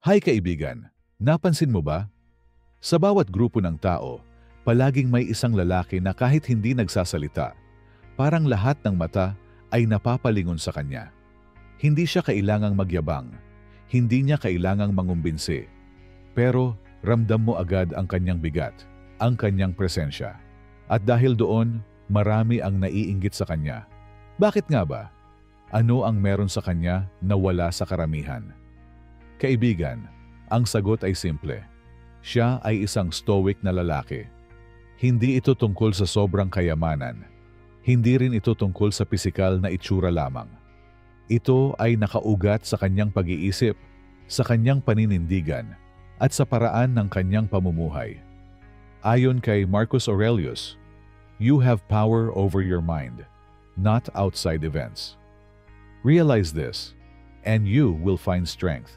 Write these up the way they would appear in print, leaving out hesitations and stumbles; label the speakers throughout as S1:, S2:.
S1: Hi kaibigan, napansin mo ba? Sa bawat grupo ng tao, palaging may isang lalaki na kahit hindi nagsasalita, parang lahat ng mata ay napapalingon sa kanya. Hindi siya kailangang magyabang, hindi niya kailangang mangumbinsi, pero ramdam mo agad ang kanyang bigat, ang kanyang presensya. At dahil doon, marami ang naiinggit sa kanya. Bakit nga ba? Ano ang meron sa kanya na wala sa karamihan? Kaibigan, ang sagot ay simple. Siya ay isang stoic na lalaki. Hindi ito tungkol sa sobrang kayamanan. Hindi rin ito tungkol sa pisikal na itsura lamang. Ito ay nakaugat sa kanyang pag-iisip, sa kanyang paninindigan, at sa paraan ng kanyang pamumuhay. Ayon kay Marcus Aurelius, "You have power over your mind, not outside events. Realize this, and you will find strength."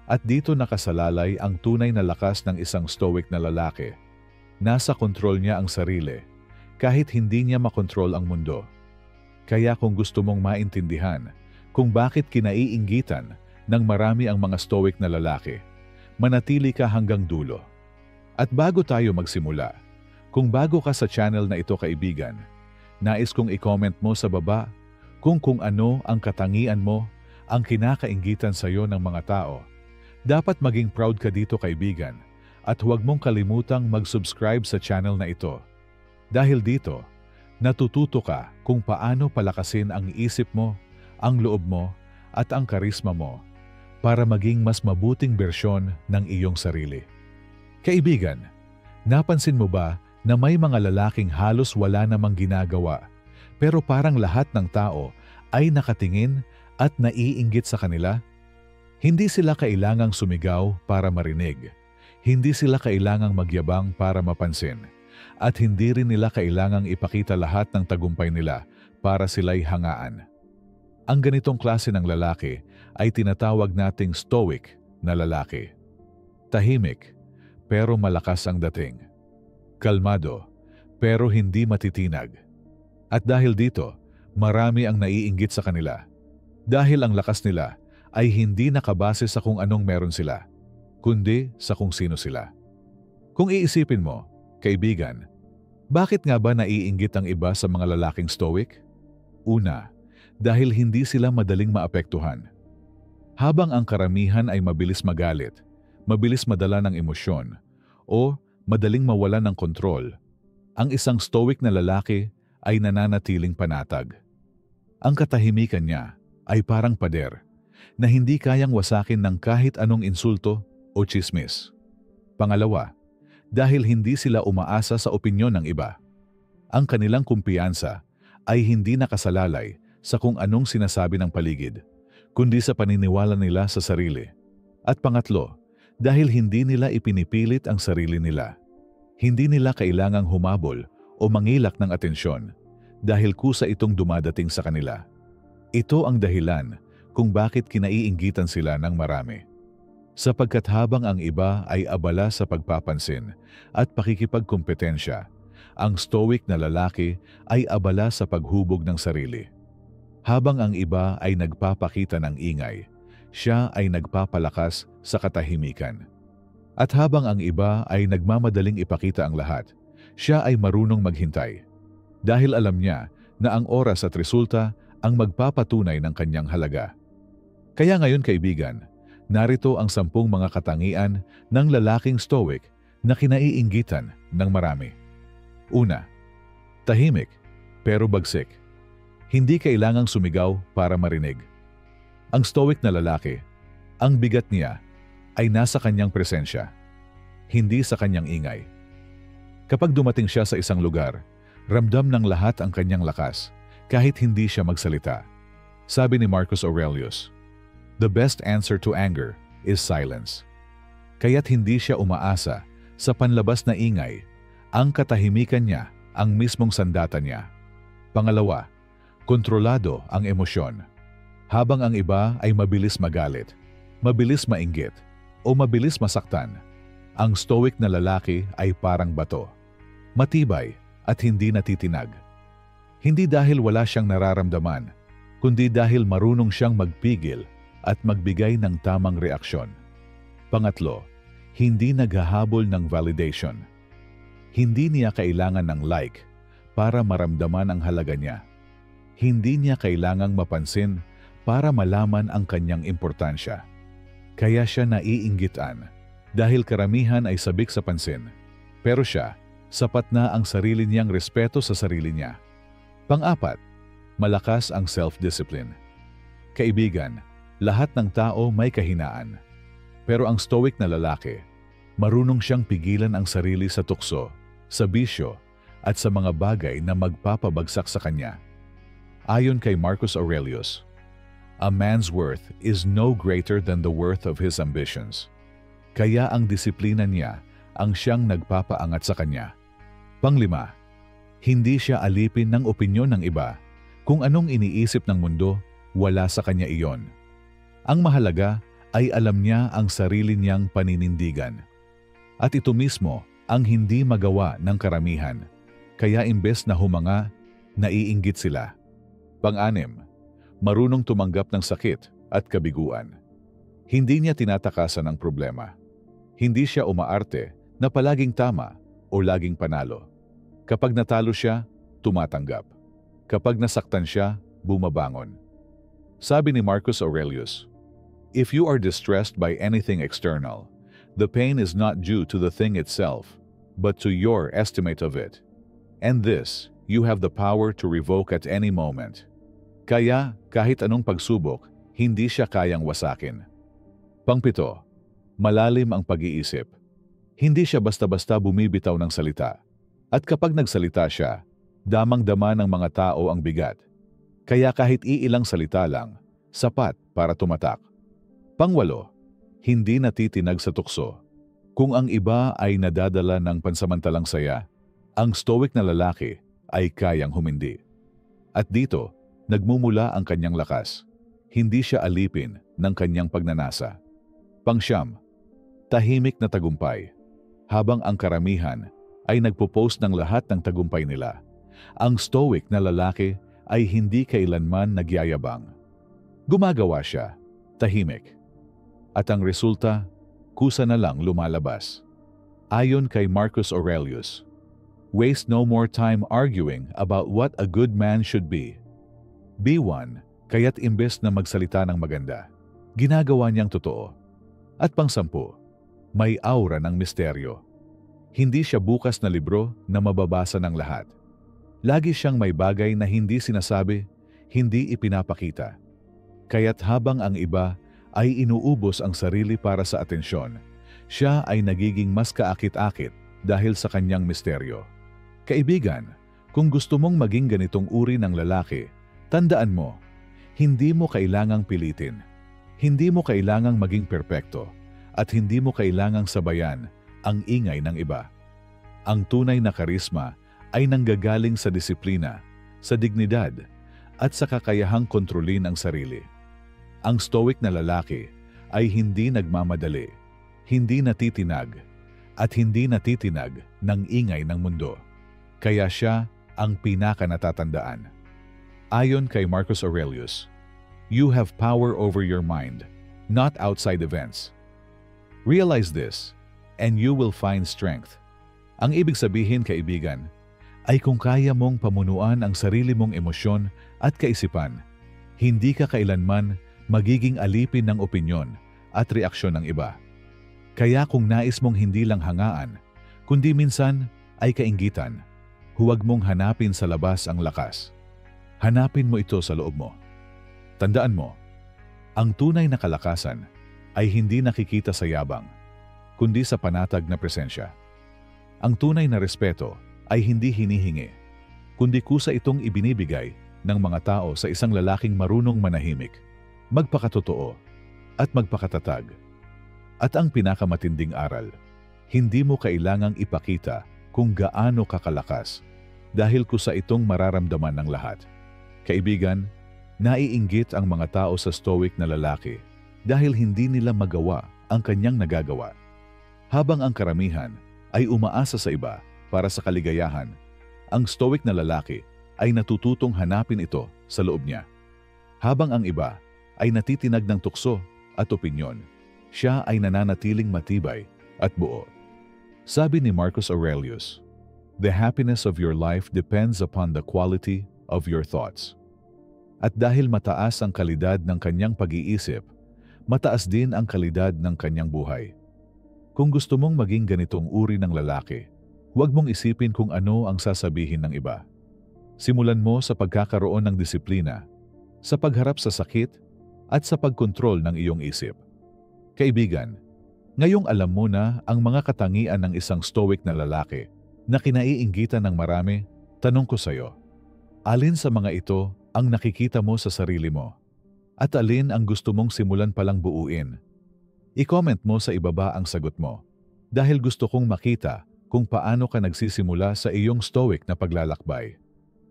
S1: At dito nakasalalay ang tunay na lakas ng isang stoic na lalaki. Nasa kontrol niya ang sarili, kahit hindi niya makontrol ang mundo. Kaya kung gusto mong maintindihan kung bakit kinaiinggitan ng marami ang mga stoic na lalaki, manatili ka hanggang dulo. At bago tayo magsimula, kung bago ka sa channel na ito kaibigan, nais kong i-comment mo sa baba kung ano ang katangian mo, ang kinakainggitan sa iyo ng mga tao. Dapat maging proud ka dito kaibigan, at huwag mong kalimutang mag-subscribe sa channel na ito. Dahil dito, natututo ka kung paano palakasin ang isip mo, ang loob mo, at ang karisma mo para maging mas mabuting bersyon ng iyong sarili. Kaibigan, napansin mo ba na may mga lalaking halos wala namang ginagawa, pero parang lahat ng tao ay nakatingin at naiinggit sa kanila? Hindi sila kailangang sumigaw para marinig. Hindi sila kailangang magyabang para mapansin. At hindi rin nila kailangang ipakita lahat ng tagumpay nila para sila'y hangaan. Ang ganitong klase ng lalaki ay tinatawag nating stoic na lalaki. Tahimik, pero malakas ang dating. Kalmado, pero hindi matitinag. At dahil dito, marami ang naiinggit sa kanila. Dahil ang lakas nila ay hindi nakabase sa kung anong meron sila, kundi sa kung sino sila. Kung iisipin mo, kaibigan, bakit nga ba naiinggit ang iba sa mga lalaking stoic? Una, dahil hindi sila madaling maapektuhan. Habang ang karamihan ay mabilis magalit, mabilis madala ng emosyon, o madaling mawalan ng kontrol, ang isang stoic na lalaki ay nananatiling panatag. Ang katahimikan niya ay parang pader na hindi kayang wasakin ng kahit anong insulto o tsismis. Pangalawa, dahil hindi sila umaasa sa opinyon ng iba. Ang kanilang kumpiyansa ay hindi nakasalalay sa kung anong sinasabi ng paligid, kundi sa paniniwala nila sa sarili. At pangatlo, dahil hindi nila ipinipilit ang sarili nila. Hindi nila kailangang humabol o mangilak ng atensyon dahil kusa itong dumadating sa kanila. Ito ang dahilan kung bakit kinaiinggitan sila ng marami. Sapagkat habang ang iba ay abala sa pagpapansin at pakikipagkompetensya, ang stoic na lalaki ay abala sa paghubog ng sarili. Habang ang iba ay nagpapakita ng ingay, siya ay nagpapalakas sa katahimikan. At habang ang iba ay nagmamadaling ipakita ang lahat, siya ay marunong maghintay. Dahil alam niya na ang oras at resulta ang magpapatunay ng kanyang halaga. Kaya ngayon kaibigan, narito ang 10 mga katangian ng lalaking stoic na kinaiinggitan ng marami. Una, tahimik pero bagsik. Hindi kailangang sumigaw para marinig. Ang stoic na lalaki, ang bigat niya ay nasa kanyang presensya, hindi sa kanyang ingay. Kapag dumating siya sa isang lugar, ramdam ng lahat ang kanyang lakas kahit hindi siya magsalita. Sabi ni Marcus Aurelius, "The best answer to anger is silence." Kaya't hindi siya umaasa sa panlabas na ingay, ang katahimikan niya ang mismong sandata niya. Pangalawa, kontrolado ang emosyon. Habang ang iba ay mabilis magalit, mabilis mainggit, o mabilis masaktan, ang stoic na lalaki ay parang bato. Matibay at hindi natitinag. Hindi dahil wala siyang nararamdaman, kundi dahil marunong siyang magpigil at magbigay ng tamang reaksyon. Pangatlo, hindi naghahabol ng validation. Hindi niya kailangan ng like para maramdaman ang halaga niya. Hindi niya kailangang mapansin para malaman ang kanyang importansya. Kaya siya naiinggitan dahil karamihan ay sabik sa pansin. Pero siya, sapat na ang sarili niyang respeto sa sarili niya. Pang-apat, malakas ang self-discipline. Kaibigan, lahat ng tao may kahinaan. Pero ang stoic na lalaki, marunong siyang pigilan ang sarili sa tukso, sa bisyo, at sa mga bagay na magpapabagsak sa kanya. Ayon kay Marcus Aurelius, "A man's worth is no greater than the worth of his ambitions." Kaya ang disiplina niya ang siyang nagpapaangat sa kanya. Panglima, hindi siya alipin ng opinyon ng iba. Kung anong iniisip ng mundo, wala sa kanya iyon. Ang mahalaga ay alam niya ang sarili niyang paninindigan. At ito mismo ang hindi magawa ng karamihan. Kaya imbes na humanga, naiinggit sila. Pang-anim, marunong tumanggap ng sakit at kabiguan. Hindi niya tinatakasan ang problema. Hindi siya umaarte na palaging tama o laging panalo. Kapag natalo siya, tumatanggap. Kapag nasaktan siya, bumabangon. Sabi ni Marcus Aurelius, "If you are distressed by anything external, the pain is not due to the thing itself, but to your estimate of it. And this, you have the power to revoke at any moment." Kaya, kahit anong pagsubok, hindi siya kayang wasakin. Pangpito, malalim ang pag-iisip. Hindi siya basta-basta bumibitaw ng salita. At kapag nagsalita siya, damang-dama ng mga tao ang bigat. Kaya kahit iilang salita lang, sapat para tumatak. Pangwalo, hindi natitinag sa tukso. Kung ang iba ay nadadala ng pansamantalang saya, ang stoic na lalaki ay kayang humindi. At dito, nagmumula ang kanyang lakas. Hindi siya alipin ng kanyang pagnanasa. Pangsyam, tahimik na tagumpay. Habang ang karamihan ay nagpo-post ng lahat ng tagumpay nila, ang stoic na lalaki ay hindi kailanman nagyayabang. Gumagawa siya, tahimik. At ang resulta, kusa na lang lumalabas. Ayon kay Marcus Aurelius, "Waste no more time arguing about what a good man should be. Be one, kaya't imbes na magsalita ng maganda, ginagawa niyang totoo." At pang-10, may aura ng misteryo. Hindi siya bukas na libro na mababasa ng lahat. Lagi siyang may bagay na hindi sinasabi, hindi ipinapakita. Kaya't habang ang iba ay inuubos ang sarili para sa atensyon, siya ay nagiging mas kaakit-akit dahil sa kanyang misteryo. Kaibigan, kung gusto mong maging ganitong uri ng lalaki, tandaan mo, hindi mo kailangang pilitin. Hindi mo kailangang maging perpekto at hindi mo kailangang sabayan ang ingay ng iba. Ang tunay na karisma ay nanggagaling sa disiplina, sa dignidad, at sa kakayahang kontrolin ang sarili. Ang stoic na lalaki ay hindi nagmamadali, hindi natitinag, at hindi natitinag ng ingay ng mundo. Kaya siya ang pinakanatatandaan. Ayon kay Marcus Aurelius, "You have power over your mind, not outside events. Realize this, and you will find strength." Ang ibig sabihin, kaibigan, ay kung kaya mong pamunuan ang sarili mong emosyon at kaisipan, hindi ka kailanman magiging alipin ng opinyon at reaksyon ng iba. Kaya kung nais mong hindi lang hangaan, kundi minsan ay kainggitan, huwag mong hanapin sa labas ang lakas. Hanapin mo ito sa loob mo. Tandaan mo, ang tunay na kalakasan ay hindi nakikita sa yabang, kundi sa panatag na presensya. Ang tunay na respeto ay hindi hinihingi, kundi kusa itong ibinibigay ng mga tao sa isang lalaking marunong manahimik, magpakatotoo, at magpakatatag. At ang pinakamatinding aral, hindi mo kailangang ipakita kung gaano kakalakas dahil kusa itong mararamdaman ng lahat. Kaibigan, naiinggit ang mga tao sa stoic na lalaki dahil hindi nila magawa ang kanyang nagagawa. Habang ang karamihan ay umaasa sa iba para sa kaligayahan, ang stoic na lalaki ay natututong hanapin ito sa loob niya. Habang ang iba ay natitinag ng tukso at opinyon, siya ay nananatiling matibay at buo. Sabi ni Marcus Aurelius, "The happiness of your life depends upon the quality of your thoughts." At dahil mataas ang kalidad ng kanyang pag-iisip, mataas din ang kalidad ng kanyang buhay. Kung gusto mong maging ganitong uri ng lalaki, huwag mong isipin kung ano ang sasabihin ng iba. Simulan mo sa pagkakaroon ng disiplina, sa pagharap sa sakit, at sa pagkontrol ng iyong isip. Kaibigan, ngayong alam mo na ang mga katangian ng isang stoic na lalaki na kinaiinggitan ng marami, tanong ko sa iyo, alin sa mga ito ang nakikita mo sa sarili mo? At alin ang gusto mong simulan palang buuin? I-comment mo sa ibaba ang sagot mo, dahil gusto kong makita kung paano ka nagsisimula sa iyong stoic na paglalakbay.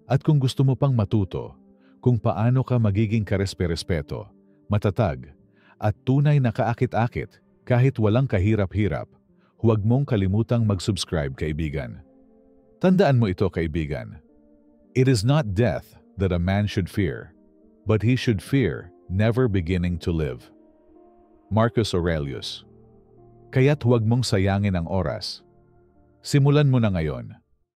S1: At kung gusto mo pang matuto kung paano ka magiging karespe-respeto, matatag, at tunay na kaakit-akit kahit walang kahirap-hirap, huwag mong kalimutang mag-subscribe, kaibigan. Tandaan mo ito, kaibigan. It is not death that a man should fear, but he should fear never beginning to live. Marcus Aurelius. Kaya't huwag mong sayangin ang oras. Simulan mo na ngayon.